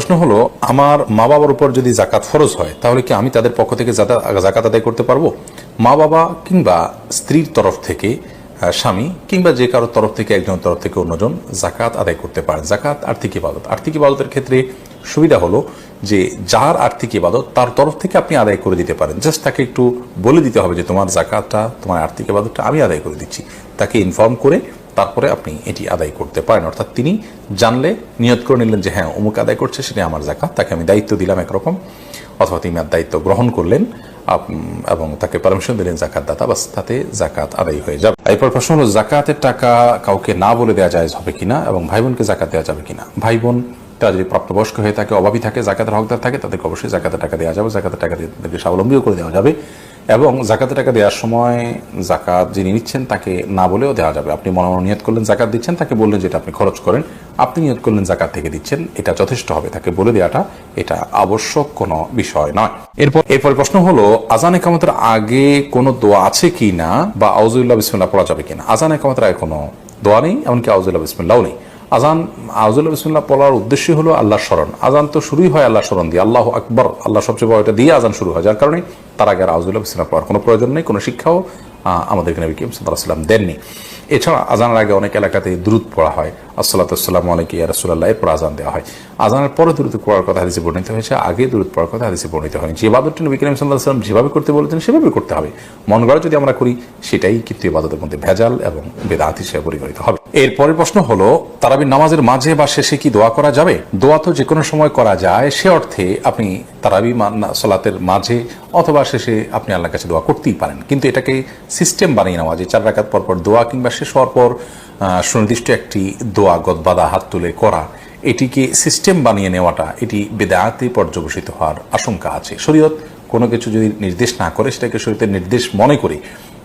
প্রশ্ন হলো, আমার মা বাবার উপর যদি জাকাত ফরজ হয় তাহলে কি আমি তাদের পক্ষ থেকে জাকাত আদায় করতে পারবো? মা বাবা কিংবা স্ত্রীর তরফ থেকে, স্বামী কিংবা যে কারোর তরফ থেকে, একজনের তরফ থেকে অন্যজন জাকাত আদায় করতে পারেন। জাকাত আর্থিক ইবাদত। আর্থিক ইবাদতের ক্ষেত্রে সুবিধা হলো যে যার আর্থিক ইবাদত তার তরফ থেকে আপনি আদায় করে দিতে পারেন। জাস্ট তাকে একটু বলে দিতে হবে যে তোমার জাকাতটা, তোমার আর্থিক ইবাদতটা আমি আদায় করে দিচ্ছি। তাকে ইনফর্ম করে তারপরে আপনি এটি আদায় করতে পারেন। অর্থাৎ তিনি জানলে নিয়ত করে নিলেন যে হ্যাঁ অমুক আদায় করছে, সেটা আমার জাকাত, তাকে আমি দায়িত্ব দিলাম একরকম, অথবা তিনি আর দায়িত্ব গ্রহণ করলেন এবং তাকে পারমিশন দিলেন জাকাত দাতা, বাস তাতে জাকাত আদায় হয়ে যাবে। এরপর প্রশ্ন হলো, জাকাতের টাকা কাউকে না বলে দেওয়া যায় হবে কিনা এবং ভাই বোনকে জাকাত দেওয়া যাবে কিনা? ভাই বোন তারা যদি প্রাপ্তবয়স্ক হয়ে থাকে, অভাবী থাকে, জাকাতের হকদার থাকে, তাদেরকে অবশ্যই জাকাতের টাকা দেওয়া যাবে। জাকাতের টাকা দিয়ে তাদেরকে স্বাবলম্বীও করে দেওয়া যাবে এবং জাকাতের টাকা দেওয়ার সময় জাকাত যিনি নিচ্ছেন তাকে না বলেও দেওয়া যাবে। আপনি মনে মনে নিয়ত করলেন জাকাত দিচ্ছেন, তাকে বললেন যেটা আপনি খরচ করেন, আপনি নিয়ত করলেন জাকাত থেকে দিচ্ছেন, এটা যথেষ্ট হবে। তাকে বলে দেওয়াটা এটা আবশ্যক কোনো বিষয় নয়। এরপর প্রশ্ন হলো, আজান ইকামতের আগে কোনো দোয়া আছে কি না বা আউযুবিল্লাহ বিসমিল্লাহ পড়া যাবে কিনা? আজান ইকামতের আগে কোনো দোয়া নেই, এমনকি আউযুবিল্লাহ বিসমিল্লাহও নেই। আজান আউযুবিল্লাহ বিসমিল্লাহ পড়ার উদ্দেশ্যই হলো আল্লাহর স্মরণ। আজান তো শুরুই হয় আল্লাহর স্মরণ দিয়ে, আল্লাহু আকবার, আল্লাহ সবচেয়ে বড়, এটা দিয়ে আজান শুরু হয়। যার কারণে তার আগে আর আউযুবিল্লাহ বিসমিল্লাহ পড়ার কোনো প্রয়োজন নেই, কোনো শিক্ষাও আমাদেরকে নবী করিম সাল্লাল্লাহু আলাইহি ওয়াসাল্লাম দেননি। এছাড়া আজানের আগে অনেক এলাকাতে দুরূদ পড়া হয়, আসসালাতু ওয়াসসালামু আলাইকা ইয়া রাসূলুল্লাহ, এরপর আজান দেওয়া হয়। আজানের পরে দুরূদ পড়ার কথা হাদিসে বর্ণিত হয়েছে, আগে দুরূদ পড়ার কথা হাদিসে বর্ণিত হয়নি। যে ইবাদতটি নবী করিম সাল্লাল্লাহু আলাইহি ওয়াসাল্লাম যেভাবে করতে বলেছেন সেভাবে করতে হবে। মন গড়া যদি আমরা করি সেটাই কিন্তু ইবাদতের মধ্যে ভেজাল এবং বেদাত হিসেবে পরিগণিত হবে। এরপরের প্রশ্ন হলো, তারাবির নামাজের মাঝে বা শেষে কি দোয়া করা যাবে? দোয়া তো যে কোনো সময় করা যায়, সে অর্থে আপনি তারাবি সালাতের মাঝে অথবা শেষে আপনি আল্লাহর কাছে দোয়া করতেই পারেন, কিন্তু এটাকে সিস্টেম বানিয়ে নেওয়া যে 4 রাকাত পর পর দোয়া কিংবা শেষ হওয়ার পর সুনির্দিষ্ট একটি দোয়া গদবাদা হাত তুলে করা, এটিকে সিস্টেম বানিয়ে নেওয়াটা এটি বেদাতে পর্যবসিত হওয়ার আশঙ্কা আছে। শরীয়ত কোনো কিছু যদি নির্দেশ না করে সেটাকে শরীয়তের নির্দেশ মনে করে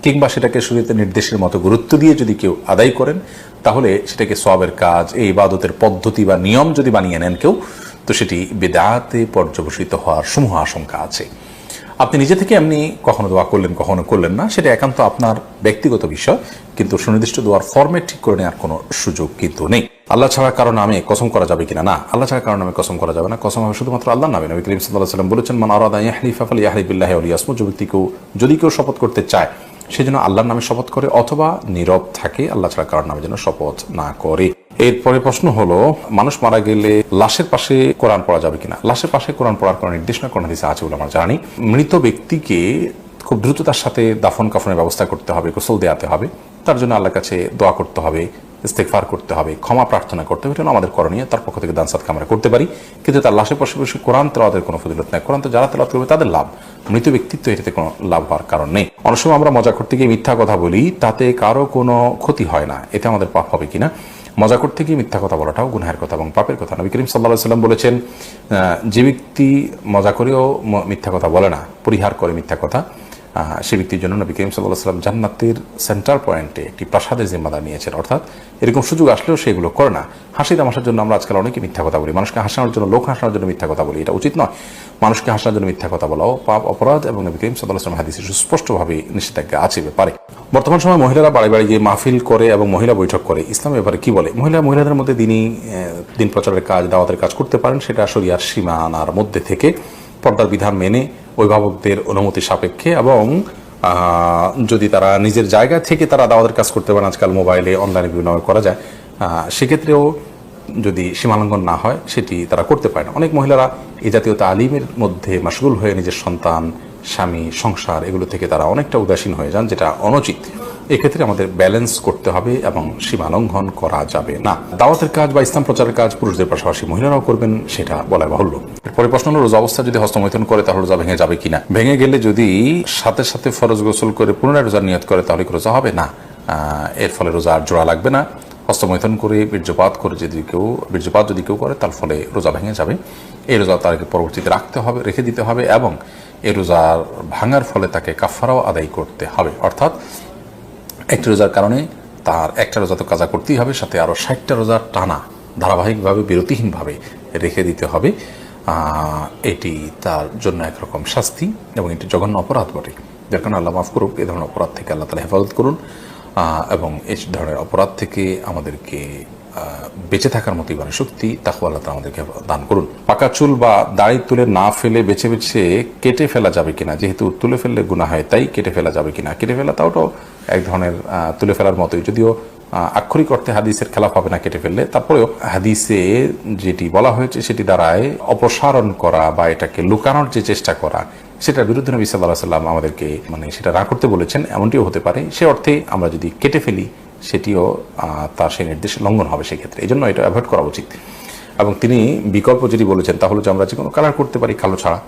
কিংবা সেটাকে শরীয়তের নির্দেশের মতো গুরুত্ব দিয়ে যদি কেউ আদায় করেন, তাহলে সেটাকে সওয়াবের কাজ, এই ইবাদতের পদ্ধতি বা নিয়ম যদি বানিয়ে নেন কেউ, তো সেটি বেদাতে পর্যবসিত হওয়ার সমূহ আশঙ্কা আছে। আপনি নিজে থেকে এমনি কখনো দোয়া করলেন, কখনো করলেন না, সেটা একান্ত আপনার ব্যক্তিগত বিষয়, কিন্তু সুনির্দিষ্ট দোয়ার ফরম্যাট ঠিক করে নেওয়ার কোনো সুযোগ কিন্তু নেই। আল্লাহ ছাড়া কারো নামে কসম করা যাবে কিনা? না, আল্লাহ ছাড়া কারো নামে কসম করা যাবে না। কসম হবে শুধুমাত্র আল্লাহর নামে। নবী করিম সাল্লাল্লাহু আলাইহি ওয়াসাল্লাম বলেছেন, মান আরাদা ইয়াহলিফা ফালইয়াহলিফ বিল্লাহি আও লিয়াসমুত, যদি কেউ শপথ করতে চায় সেজন্য আল্লাহর নামে শপথ করে অথবা নীরব থাকে, আল্লাহ ছাড়া কারোর নামে যেন শপথ না করে। এরপরে প্রশ্ন হলো, মানুষ মারা গেলে লাশের পাশে কোরআন পড়া যাবে কিনা? লাশের পাশে কোরআন পড়ার কোনো নির্দেশনা কোন হাদিসে আছে বলে আমরা জানি। মৃত ব্যক্তিকে খুব দ্রুততার সাথে দাফন কাফনের ব্যবস্থা করতে হবে, গোসল দেওয়াতে হবে, তার জন্য আল্লাহর কাছে দোয়া করতে হবে, ইস্তেগফার করতে হবে, ক্ষমা প্রার্থনা করতে হবে, এটা আমাদের করণীয়। তার পক্ষ থেকে দান সাদকা আমরা করতে পারি, কিন্তু তার লাশের পাশে বসে কোরআন তেলাওয়াতের কোনো ফজিলত নেই। কোরআন তো যারা তেলাওয়াত করবে তাদের লাভ, মৃত ব্যক্তিত্ব এটাতে কোনো লাভ হওয়ার কারণ নেই। অনেক সময় আমরা মজা করতে গিয়ে মিথ্যা কথা বলি, তাতে কারো কোনো ক্ষতি হয় না, এতে আমাদের পাপ হবে কিনা? মজা করতে গিয়ে মিথ্যা কথা বলাটাও গুনাহের কথা এবং পাপের কথা। নবী করিম সাল্লাল্লাহু আলাইহি ওয়াসাল্লাম বলেছেন, যে ব্যক্তি মজা করেও মিথ্যা কথা বলে না, পরিহার করে মিথ্যা কথা, সে ব্যক্তির জন্য নবী করিম সাল্লাল্লাহু আলাইহি ওয়াসাল্লাম জান্নাতের সেন্টার পয়েন্টে একটি প্রাসাদের জিম্মাদার নিয়েছেন। অর্থাৎ এরকম সুযোগ আসলেও সেগুলো করে না। হাসি তামাশার জন্য আমরা আজকাল অনেকে মিথ্যা কথা বলি, মানুষকে হাসানোর জন্য, লোক হাসানোর জন্য মিথ্যা কথা বলি, এটা উচিত নয়। মানুষকে হাসানোর জন্য মিথ্যা কথা বলাও পাপ, অপরাধ, এবং নবী করিম সাল্লাল্লাহু আলাইহি ওয়াসাল্লাম হাদিসে সুস্পষ্টভাবে নিষেধাজ্ঞা আছে ব্যাপারে। বর্তমান সময় মহিলারা বাড়ি বাড়ি গিয়ে মাহফিল করে এবং মহিলা বৈঠক করে, ইসলামের ব্যাপারে কি বলে? মহিলাদের মধ্যে দিন প্রচারের কাজ, দাওয়াতের কাজ করতে পারেন, সেটা শরিয়ার সীমানার মধ্যে থেকে পর্দার বিধান মেনে অভিভাবকদের অনুমতি সাপেক্ষে, এবং যদি তারা নিজের জায়গা থেকে তারা দাওয়াতের কাজ করতে পারেন, আজকাল মোবাইলে অনলাইনে বিভিন্নভাবে করা যায়, সেক্ষেত্রেও যদি সীমালঙ্ঘন না হয় সেটি তারা করতে পারে না। অনেক মহিলারা এই জাতীয় তালিমের মধ্যে মাশগুল হয়ে নিজের সন্তান, স্বামী, সংসার এগুলো থেকে তারা অনেকটা উদাসীন হয়ে যান, যেটা অনুচিত। এক্ষেত্রে আমাদের ব্যালেন্স করতে হবে এবং সীমালঙ্ঘন করা যাবে না। দাওয়াতের কাজ বা ইসলাম প্রচারের কাজ পুরুষদের পাশাপাশি মহিলারাও করবেন, সেটা বলা বাহুল্য। এরপরে প্রশ্ন হলো, রোজা অবস্থা যদি হস্তমৈথুন করে তাহলে রোজা ভেঙে যাবে কিনা? ভেঙে গেলে যদি সাথে সাথে ফরজ গোসল করে পুনরায় রোজার নিয়ত করে তাহলে রোজা হবে না, এর ফলে রোজা আর জোড়া লাগবে না। হস্তমৈথুন করে বীর্যপাত যদি কেউ করে তার ফলে রোজা ভেঙে যাবে। এই রোজা তাকে পরবর্তীতে রেখে দিতে হবে, এবং এই রোজার ভাঙার ফলে তাকে কাফারাও আদায় করতে হবে। অর্থাৎ একটি রোজার কারণে তার একটা রোজা তো কাজা করতেই হবে, সাথে আরো 60টা রোজার টানা ধারাবাহিকভাবে বিরতিহীনভাবে রেখে দিতে হবে। এটি তার জন্য একরকম শাস্তি এবং এটি জঘন্য অপরাধ বটে। যার কারণে আল্লাহ মাফ করুক, এ ধরনের অপরাধ থেকে আল্লাহ তাআলা হেফাজত করুন, এবং এই ধরনের অপরাধ থেকে আমাদেরকে বেঁচে থাকার মতো ইমানের শক্তি তাকওয়া আল্লাহ তাআলা আমাদেরকে দান করুন। পাকা চুল বা দাড়ি তুলে না ফেলে বেছে বেছে কেটে ফেলা যাবে কিনা, যেহেতু তুলে ফেললে গুনাহ হয় তাই কেটে ফেলা যাবে কিনা? কেটে ফেলা তাও এক ধরনের তুলে ফেলার মতোই, যদিও আক্ষরিক অর্থে হাদিসের খেলাফ হবে না কেটে ফেললে, তারপরেও হাদিসে যেটি বলা হয়েছে সেটি দ্বারায় অপসারণ করা বা এটাকে লুকানোর যে চেষ্টা করা, সেটার বিরুদ্ধে নবী সাল্লাল্লাহু আলাইহি ওয়াসাল্লাম আমাদেরকে সেটা না করতে বলেছেন। এমনটিও হতে পারে সে অর্থে আমরা যদি কেটে ফেলি সেটিও তার সেই নির্দেশ লঙ্ঘন হবে সেক্ষেত্রে, এই জন্য এটা অ্যাভয়েড করা উচিত। এবং তিনি বিকল্প যেটি বলেছেন তা হলো যে আমরা যে কোনো কালার করতে পারি, কালো ছাড়া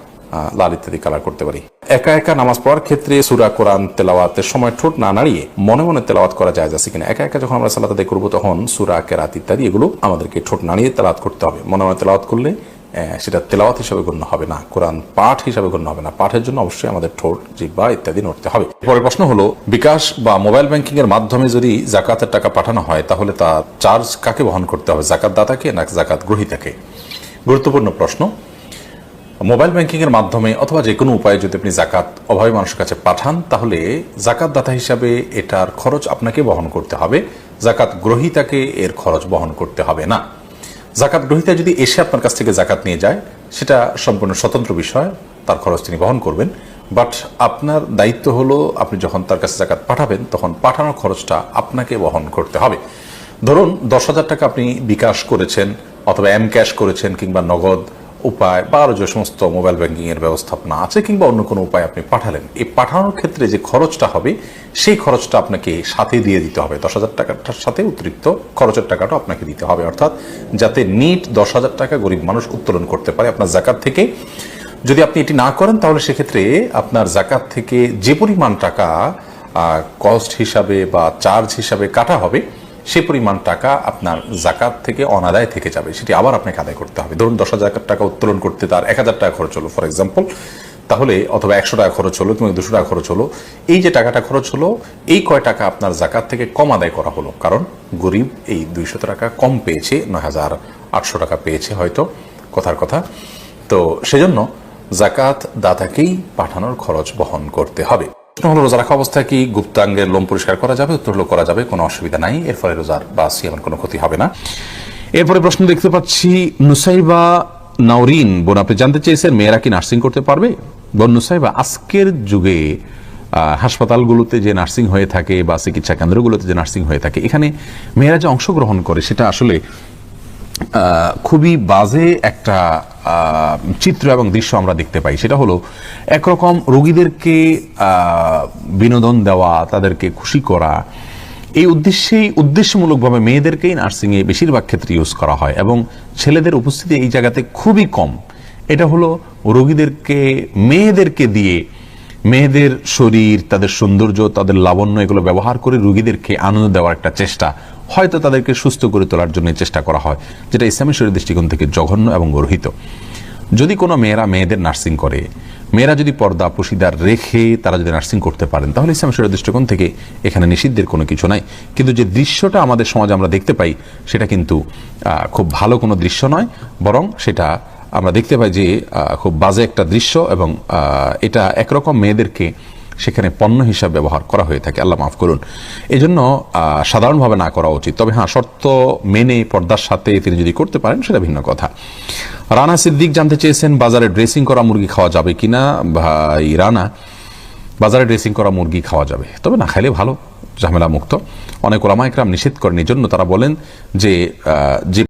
লাল ইত্যাদি কালার করতে পারি। একা একা নামাজ পড়ার ক্ষেত্রে সূরা কোরআন তেলাওয়াতের সময় ঠোঁট না নাড়িয়ে মনে মনে তেলাওয়াত করা যায় আছে কিনা? একা একা যখন আমরা সালাত আদায় করবো তখন সূরা কেরাত ইত্যাদি এগুলো আমাদেরকে ঠোঁট নাড়িয়ে তেলাওয়াত করতে হবে। মনে মনে তেলাওয়াত করলে সেটা তেলাওয়াত হিসাবে গণ্য হবে না, কোরআন পাঠ হিসাবে গণ্য হবে না। পাঠের জন্য অবশ্যই আমাদের ঠোঁট, জিহ্বা ইত্যাদি নড়তে হবে। পরের প্রশ্ন হলো, বিকাশ বা মোবাইল ব্যাংকিং এর মাধ্যমে যদি যাকাতের টাকা পাঠানো হয় তাহলে তা চার্জ কাকে বহন করতে হবে, যাকাত দাতাকে না যাকাত গ্রহীতাকে? গুরুত্বপূর্ণ প্রশ্ন। মোবাইল ব্যাংকিং এর মাধ্যমে অথবা যে কোনো উপায়ে যদি আপনি যাকাত অভাবী মানুষের কাছে পাঠান তাহলে যাকাত দাতা হিসাবে এটার খরচ আপনাকে বহন করতে হবে, যাকাত গ্রহীতাকে এর খরচ বহন করতে হবে না। যাকাত গ্রহীতা যদি এসে আপনার কাছ থেকে যাকাত নিয়ে যায় সেটা সম্পূর্ণ স্বতন্ত্র বিষয়, তার খরচ তিনি বহন করবেন। বাট আপনার দায়িত্ব হলো আপনি যখন তার কাছে যাকাত পাঠাবেন তখন পাঠানোর খরচটা আপনাকে বহন করতে হবে। ধরুন 10,000 টাকা আপনি বিকাশ করেছেন অথবা এম ক্যাশ করেছেন কিংবা নগদ উপায় বা আরো যে সমস্ত মোবাইল ব্যাংকিং এর ব্যবস্থাপনা আছে কিংবা অন্য কোনো উপায় আপনি পাঠালেন, এই পাঠানোর ক্ষেত্রে যে খরচটা হবে সেই খরচটা আপনাকে সাথে দিয়ে দিতে হবে। 10,000 টাকার সাথে অতিরিক্ত খরচের টাকাটা আপনাকে দিতে হবে, অর্থাৎ যাতে নিট 10,000 টাকা গরিব মানুষ উত্তোলন করতে পারে আপনার যাকাত থেকে। যদি আপনি এটি না করেন তাহলে সেক্ষেত্রে আপনার যাকাত থেকে যে পরিমাণ টাকা কস্ট হিসাবে বা চার্জ হিসাবে কাটা হবে সে পরিমাণ টাকা আপনার যাকাত থেকে অনাদায় থেকে যাবে, সেটি আবার আপনাকে আদায় করতে হবে। ধরুন 10,000 টাকা উত্তোলন করতে তার 1,000 টাকা খরচ হলো ফর এক্সাম্পল, তাহলে অথবা 100 টাকা খরচ হলো, তুমি 200 টাকা খরচ হলো, এই যে টাকাটা খরচ হলো এই কয় টাকা আপনার যাকাত থেকে কম আদায় করা হলো, কারণ গরিব এই 200 টাকা কম পেয়েছে, 9,800 টাকা পেয়েছে হয়তো, কথার কথা। তো সেজন্য যাকাত দাতাকেই পাঠানোর খরচ বহন করতে হবে। প্রশ্ন হলো, রোজা রাখা অবস্থায় কি গুপ্তাঙ্গের লোম পরিষ্কার করা যাবে? উত্তর হলো করা যাবে, কোনো অসুবিধা নাই, এর ফলে রোজার বা সিয়ামের কোনো ক্ষতি হবে না। এরপরে প্রশ্ন দেখতে পাচ্ছি, নুসাইবা নাওরিন বোন আপনি জানতে চেয়েছেন মেয়েরা কি নার্সিং করতে পারবে? বোন নুসাইবা, আজকের যুগে হাসপাতালগুলোতে যে নার্সিং হয়ে থাকে বা চিকিৎসা কেন্দ্রগুলোতে যে নার্সিং হয়ে থাকে, এখানে মেয়েরা যে অংশগ্রহণ করে সেটা আসলে খুবই বাজে একটা চিত্র এবং দৃশ্য আমরা দেখতে পাই। সেটা হলো একরকম রোগীদেরকে বিনোদন দেওয়া, তাদেরকে খুশি করা, এই উদ্দেশ্যমূলকভাবে মেয়েদেরকেই নার্সিংয়ে বেশিরভাগ ক্ষেত্রে ইউজ করা হয় এবং ছেলেদের উপস্থিতি এই জায়গাতে খুবই কম। এটা হলো রোগীদেরকে মেয়েদেরকে দিয়ে, মেয়েদের শরীর, তাদের সৌন্দর্য, তাদের লাবণ্য এগুলো ব্যবহার করে রোগীদেরকে আনন্দ দেওয়ার একটা চেষ্টা, হয়তো তাদেরকে সুস্থ করে তোলার জন্য চেষ্টা করা হয়, যেটা ইসলামী শরীয়ত দৃষ্টিকোণ থেকে জঘন্য এবং গর্হিত। যদি কোনো মেয়েদের নার্সিং করে, মেয়েরা যদি পর্দা পশিদার রেখে তারা যদি নার্সিং করতে পারেন তাহলে ইসলামী শরীয়ত দৃষ্টিকোণ থেকে এখানে নিষিদ্ধের কোনো কিছু নাই। কিন্তু যে দৃশ্যটা আমাদের সমাজে আমরা দেখতে পাই সেটা কিন্তু খুব ভালো কোনো দৃশ্য নয়, বরং সেটা আমরা দেখতে পাই যে খুব বাজে একটা দৃশ্য এবং এটা একরকম মেয়েদেরকে সেখানে পণ্য হিসাবে ব্যবহার করা হয়ে থাকে, আল্লাহ মাফ করুন। এই জন্য সাধারণভাবে না করা উচিত, তবে হ্যাঁ শর্ত মেনে পর্দার সাথে তিনি যদি করতে পারেন সেটা ভিন্ন কথা। রানা সিদ্দিক জানতে চেয়েছেন বাজারে ড্রেসিং করা মুরগি খাওয়া যাবে কিনা? ভাই রানা, বাজারে ড্রেসিং করা মুরগি খাওয়া যাবে, তবে না খাইলে ভালো, ঝামেলা মুক্ত। অনেক ওলামা ইকরাম নিষেধ করেন, এই জন্য তারা বলেন যে